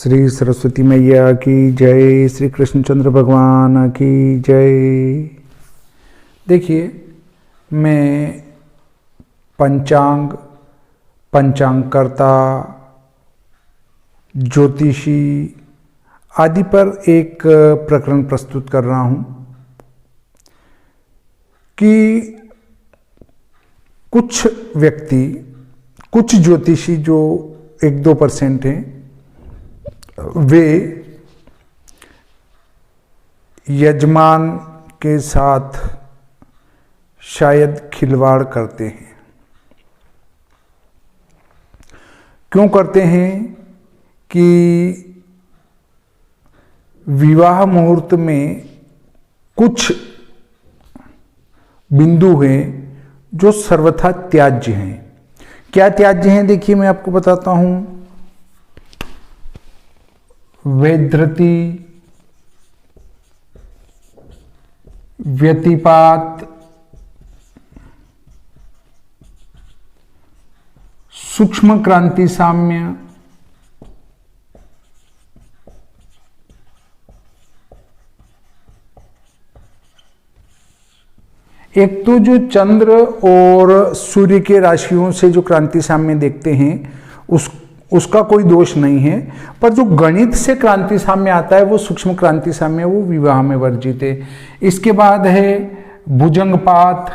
श्री सरस्वती मैया की जय, श्री कृष्णचंद्र भगवान की जय। देखिए, मैं पंचांगकर्ता, ज्योतिषी आदि पर एक प्रकरण प्रस्तुत कर रहा हूँ कि कुछ व्यक्ति, कुछ ज्योतिषी जो 1-2% हैं, वे यजमान के साथ शायद खिलवाड़ करते हैं। क्यों करते हैं कि विवाह मुहूर्त में कुछ बिंदु हैं जो सर्वथा त्याज्य हैं। क्या त्याज्य हैं? देखिए, मैं आपको बताता हूं। वैधृति, व्यतिपात, सूक्ष्म क्रांति साम्य, एक तो जो चंद्र और सूर्य के राशियों से जो क्रांति साम्य देखते हैं उसका कोई दोष नहीं है, पर जो गणित से क्रांति साम्य आता है वो सूक्ष्म क्रांति साम्य, वो विवाह में वर्जित है। इसके बाद है भुजंगपात,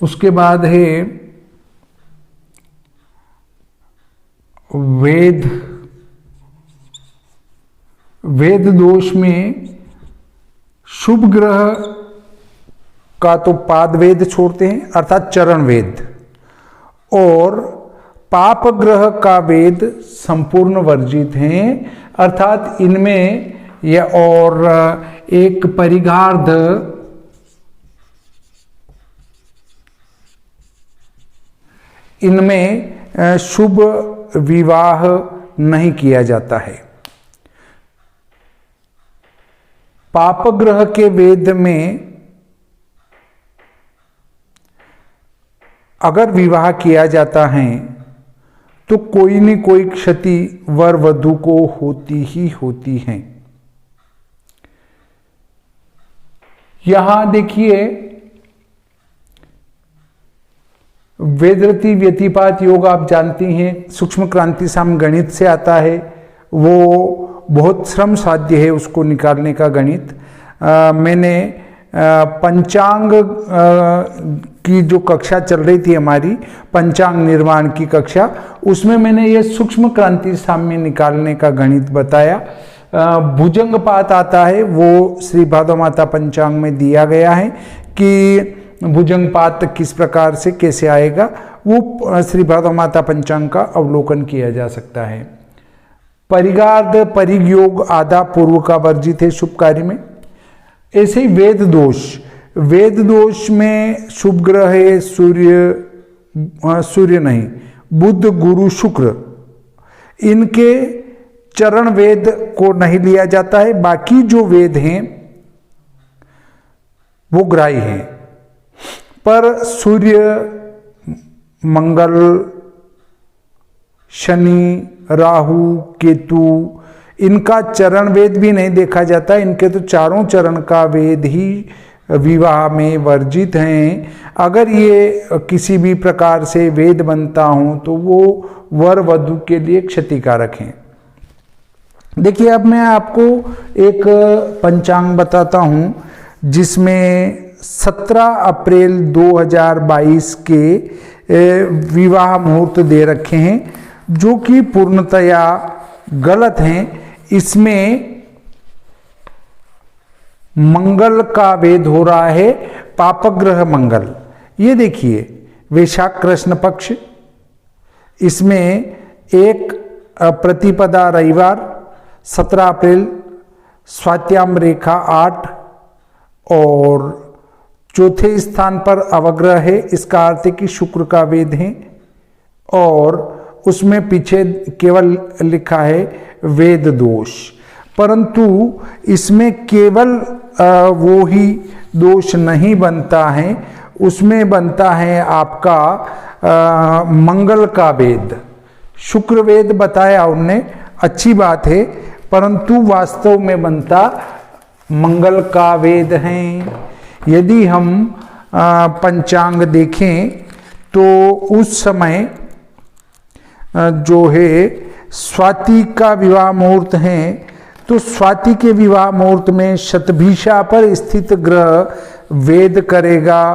उसके बाद है वेद दोष में शुभ ग्रह का तो पाद वेद छोड़ते हैं, अर्थात चरण वेद, और पाप ग्रह का वेद संपूर्ण वर्जित हैं, अर्थात इनमें यह और एक परिगार्ध इनमें शुभ विवाह नहीं किया जाता है। पाप ग्रह के वेद में अगर विवाह किया जाता है तो कोई न कोई क्षति वर वधू को होती ही होती है। यहां देखिए, वैधृति व्यतिपात योग आप जानती हैं, सूक्ष्म क्रांति साम्य गणित से आता है। वो बहुत श्रम साध्य है उसको निकालने का गणित। मैंने पंचांग की जो कक्षा चल रही थी हमारी, पंचांग निर्माण की कक्षा, उसमें मैंने ये सूक्ष्म क्रांति साम्य निकालने का गणित बताया। भुजंगपात आता है, वो श्री भादव माता पंचांग में दिया गया है कि भुजंगपात किस प्रकार से कैसे आएगा, वो श्री भादव माता पंचांग का अवलोकन किया जा सकता है। परिगार्ध परिग योग आधा पूर्व का वर्जित है शुभ कार्य में। ऐसे ही वेद दोष में शुभ ग्रह है सूर्य नहीं, बुध गुरु शुक्र, इनके चरण वेद को नहीं लिया जाता है। बाकी जो वेद हैं वो ग्राह्य हैं, पर सूर्य, मंगल, शनि, राहु, केतु, इनका चरण वेद भी नहीं देखा जाता। इनके तो चारों चरण का वेद ही विवाह में वर्जित हैं। अगर ये किसी भी प्रकार से वेद बनता हो तो वो वर वधू के लिए क्षतिकारक हैं। देखिए, अब मैं आपको एक पंचांग बताता हूं जिसमें 17 अप्रैल 2022 के विवाह मुहूर्त दे रखे हैं, जो कि पूर्णतया गलत हैं। इसमें मंगल का वेद हो रहा है, पापग्रह मंगल। ये देखिए, वैशाख कृष्ण पक्ष, इसमें एक प्रतिपदा रविवार 17 अप्रैल, स्वात्याम रेखा 8, और चौथे स्थान पर अवग्रह है। इसका अर्थ है कि शुक्र का वेद है, और उसमें पीछे केवल लिखा है वेद दोष, परंतु इसमें केवल वो ही दोष नहीं बनता है, उसमें बनता है आपका मंगल का वेद। शुक्र वेद बताया उनने, अच्छी बात है, परंतु वास्तव में बनता मंगल का वेद है। यदि हम पंचांग देखें तो उस समय जो है स्वाति का विवाह मुहूर्त है, तो स्वाति के विवाह मुहूर्त में शतभिषा पर स्थित ग्रह वेद करेगा।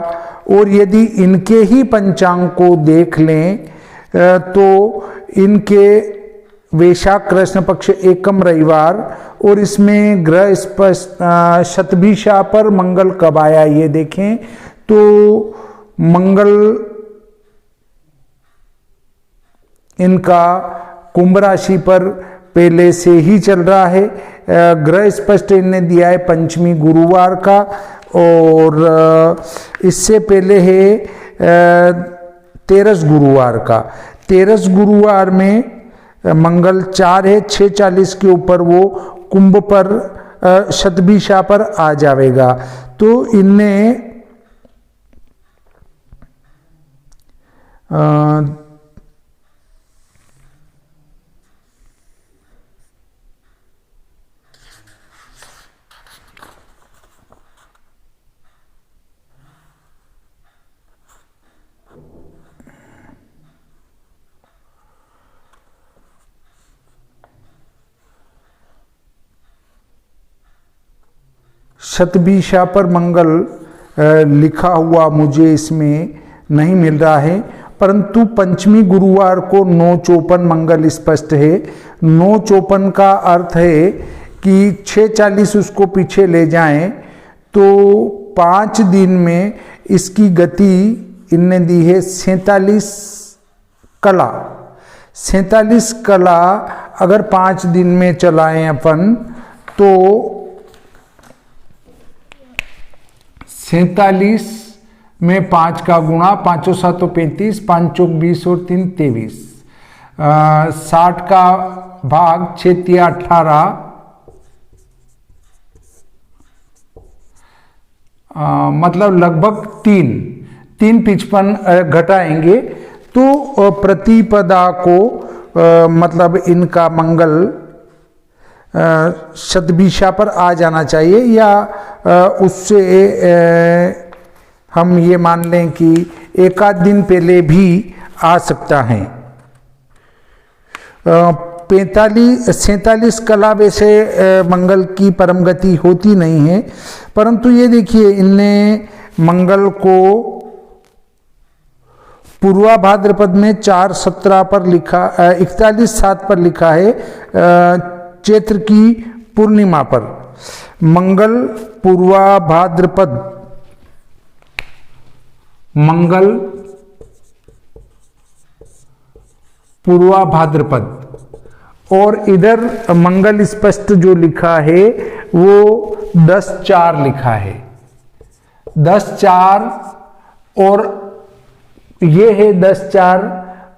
और यदि इनके ही पंचांग को देख लें तो इनके वैशाख कृष्ण पक्ष एकम रविवार, और इसमें ग्रह स्पष्ट शतभिषा पर मंगल कब आया ये देखें तो मंगल इनका कुंभ राशि पर पहले से ही चल रहा है। ग्रह स्पष्ट इन्हें दिया है पंचमी गुरुवार का, और इससे पहले है 13 गुरुवार का। 13 गुरुवार में मंगल 4 है, 6:40 के ऊपर वो कुंभ पर शतभिषा पर आ जाएगा। तो इनने शतभिषा पर मंगल लिखा हुआ मुझे इसमें नहीं मिल रहा है, परंतु पंचमी गुरुवार को 9:54 मंगल स्पष्ट है। 9:54 का अर्थ है कि 6:40 उसको पीछे ले जाएं तो 5 दिन में इसकी गति इनने दी है 47 कला। 47 कला अगर 5 दिन में चलाएं अपन तो 47 में 5 का गुणा, 5 7 35, 5 चौक 20 और 3 23, 60 का भाग 6 3 18, मतलब लगभग 3 55 घटाएंगे तो प्रतिपदा को मतलब इनका मंगल शतभिषा पर आ जाना चाहिए, या उससे हम ये मान लें कि एक आध दिन पहले भी आ सकता है। 47 कला वैसे मंगल की परम गति होती नहीं है, परंतु ये देखिए इनने मंगल को पूर्वा भाद्रपद में 4:17 पर लिखा, 41:7 पर लिखा है, चैत्र की पूर्णिमा पर। मंगल पूर्वा भाद्रपद, मंगल पूर्वा भाद्रपद, और इधर मंगल स्पष्ट जो लिखा है वो 10/4 लिखा है, 10/4, और ये है 10/4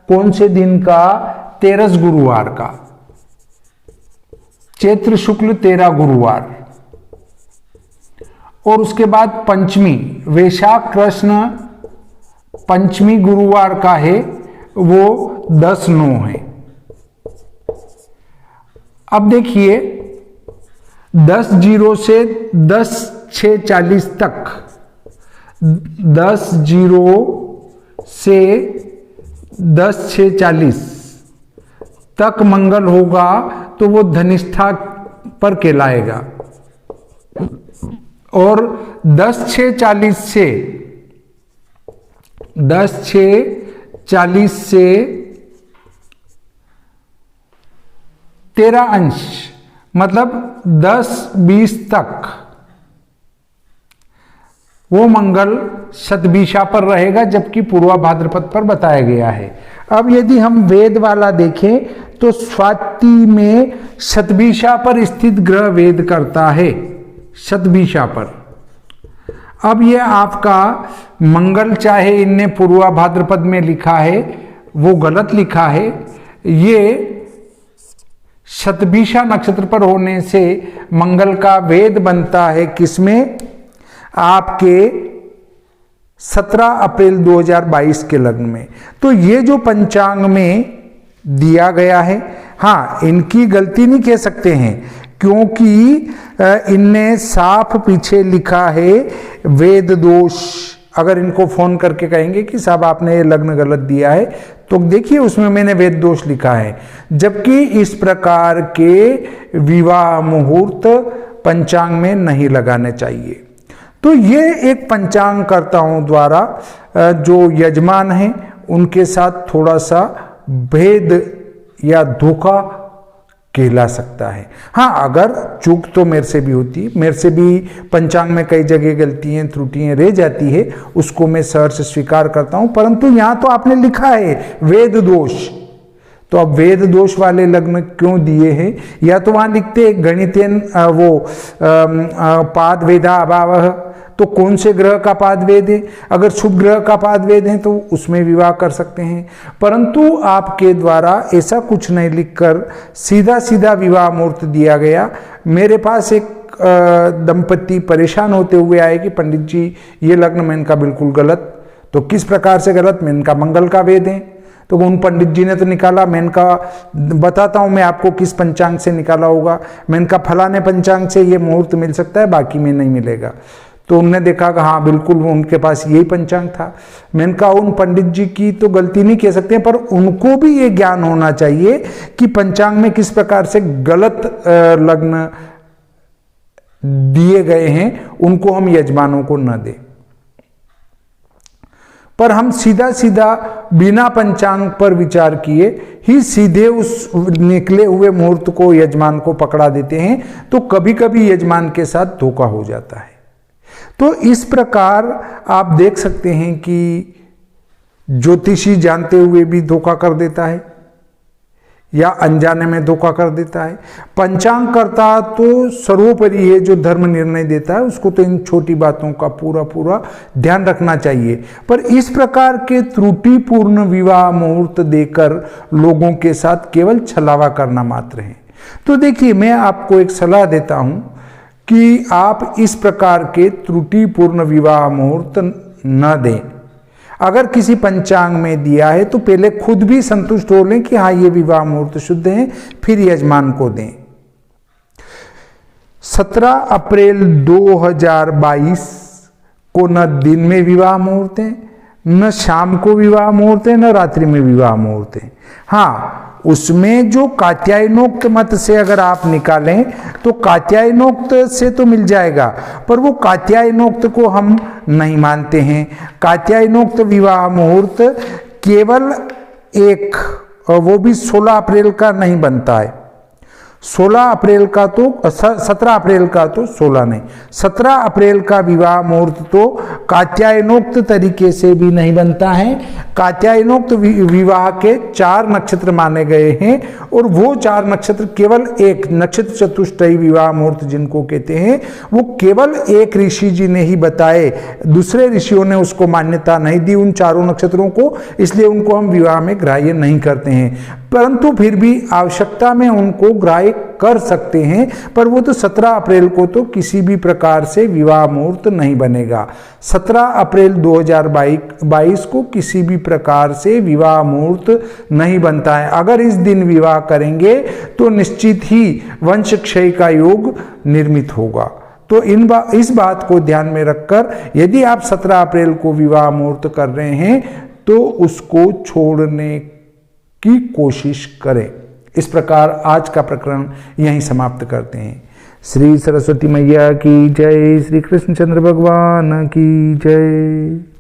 कौन से दिन का? 13 गुरुवार का, चैत्र शुक्ल 13 गुरुवार। और उसके बाद पंचमी, वैशाख कृष्ण पंचमी गुरुवार का है, वो 10/9 है। अब देखिए 10:0 से 10:6:40 तक, 10:0 से 10:6:40 तक मंगल होगा तो वो धनिष्ठा पर कहलाएगा, और 10:6:40 से 10:6:40 से 13 अंश, मतलब 10:20 तक वो मंगल शतभिषा पर रहेगा, जबकि पूर्वा भाद्रपद पर बताया गया है। अब यदि हम वेद वाला देखें तो स्वाति में शतभिषा पर स्थित ग्रह वेद करता है, शतभिषा पर। अब ये आपका मंगल, चाहे इनने पूर्वा भाद्रपद में लिखा है वो गलत लिखा है, ये शतभिषा नक्षत्र पर होने से मंगल का वेद बनता है किसमें? आपके 17 अप्रैल 2022 के लग्न में। तो ये जो पंचांग में दिया गया है, हाँ, इनकी गलती नहीं कह सकते हैं, क्योंकि इनने साफ पीछे लिखा है वेद दोष। अगर इनको फोन करके कहेंगे कि साहब आपने ये लग्न गलत दिया है, तो देखिए उसमें मैंने वेद दोष लिखा है, जबकि इस प्रकार के विवाह मुहूर्त पंचांग में नहीं लगाने चाहिए। तो ये एक पंचांग कर्ताओं द्वारा जो यजमान हैं उनके साथ थोड़ा सा भेद या धोखा कहला सकता है। हाँ, अगर चूक तो मेरे से भी होती है, मेरे से भी पंचांग में कई जगह गलतियां त्रुटियां रह जाती है, उसको मैं सहर्ष स्वीकार करता हूं, परंतु यहां तो आपने लिखा है वेद दोष, तो अब वेद दोष वाले लग्न क्यों दिए हैं? या तो वहां लिखते गणितेन पाद वेदा अभाव, तो कौन से ग्रह का पाद वेद है? अगर शुभ ग्रह का पाद वेद है तो उसमें विवाह कर सकते हैं, परंतु आपके द्वारा ऐसा कुछ नहीं लिखकर सीधा सीधा विवाह मुहूर्त दिया गया। मेरे पास एक दंपति परेशान होते हुए आए कि पंडित जी ये लग्न में इनका बिल्कुल गलत। तो किस प्रकार से गलत? में इनका मंगल का वेद है। तो उन पंडित जी ने तो निकाला, मैं इनका बताता हूं मैं आपको किस पंचांग से निकाला होगा। मैं इनका फलाने पंचांग से ये मुहूर्त मिल सकता है, बाकी में नहीं मिलेगा। तो उनने देखा कि हाँ बिल्कुल उनके पास यही पंचांग था। मैंने कहा उन पंडित जी की तो गलती नहीं कह सकते, पर उनको भी ये ज्ञान होना चाहिए कि पंचांग में किस प्रकार से गलत लग्न दिए गए हैं, उनको हम यजमानों को न दें। पर हम सीधा सीधा बिना पंचांग पर विचार किए ही सीधे उस निकले हुए मुहूर्त को यजमान को पकड़ा देते हैं, तो कभी कभी यजमान के साथ धोखा हो जाता है। तो इस प्रकार आप देख सकते हैं कि ज्योतिषी जानते हुए भी धोखा कर देता है या अनजाने में धोखा कर देता है। पंचांग कर्ता तो सर्वोपरि है, जो धर्म निर्णय देता है उसको तो इन छोटी बातों का पूरा पूरा ध्यान रखना चाहिए। पर इस प्रकार के त्रुटिपूर्ण विवाह मुहूर्त देकर लोगों के साथ केवल छलावा करना मात्र है। तो देखिए, मैं आपको एक सलाह देता हूं कि आप इस प्रकार के त्रुटिपूर्ण विवाह मुहूर्त न दें। अगर किसी पंचांग में दिया है तो पहले खुद भी संतुष्ट हो लें कि हाँ ये विवाह मुहूर्त शुद्ध है, फिर यजमान को दें। 17 अप्रैल 2022 को न दिन में विवाह मुहूर्त है, न शाम को विवाह मुहूर्त है, न रात्रि में विवाह मुहूर्त है। हाँ, उसमें जो कात्यायनोक्त मत से अगर आप निकालें तो कात्यायनोक्त से तो मिल जाएगा, पर वो कात्यायनोक्त को हम नहीं मानते हैं। कात्यायनोक्त विवाह मुहूर्त केवल एक, वो भी 16 अप्रैल का नहीं बनता है। 16 अप्रैल का तो 17 अप्रैल का तो 16 नहीं, 17 अप्रैल का विवाह मुहूर्त तो कात्यायनोक्त तरीके से भी नहीं बनता है। कात्यायनोक्त विवाह के 4 नक्षत्र माने गए हैं, और वो 4 नक्षत्र केवल एक नक्षत्र चतुष्टयी विवाह मुहूर्त जिनको कहते हैं, वो केवल एक ऋषि जी ने ही बताए, दूसरे ऋषियों ने उसको मान्यता नहीं दी उन चारों नक्षत्रों को, इसलिए उनको हम विवाह में ग्राह्य नहीं करते हैं। परंतु फिर भी आवश्यकता में उनको ग्राह्य कर सकते हैं, पर वो तो 17 अप्रैल को तो किसी भी प्रकार से विवाह मुहूर्त नहीं बनेगा। 17 अप्रैल 2022 को किसी भी प्रकार से विवाह मुहूर्त नहीं बनता है। अगर इस दिन विवाह करेंगे तो निश्चित ही वंश क्षय का योग निर्मित होगा। तो इस बात को ध्यान में रखकर यदि आप 17 अप्रैल को विवाह मुहूर्त कर रहे हैं तो उसको छोड़ने की कोशिश करें। इस प्रकार आज का प्रकरण यहीं समाप्त करते हैं। श्री सरस्वती मैया की जय, श्री कृष्णचंद्र भगवान की जय।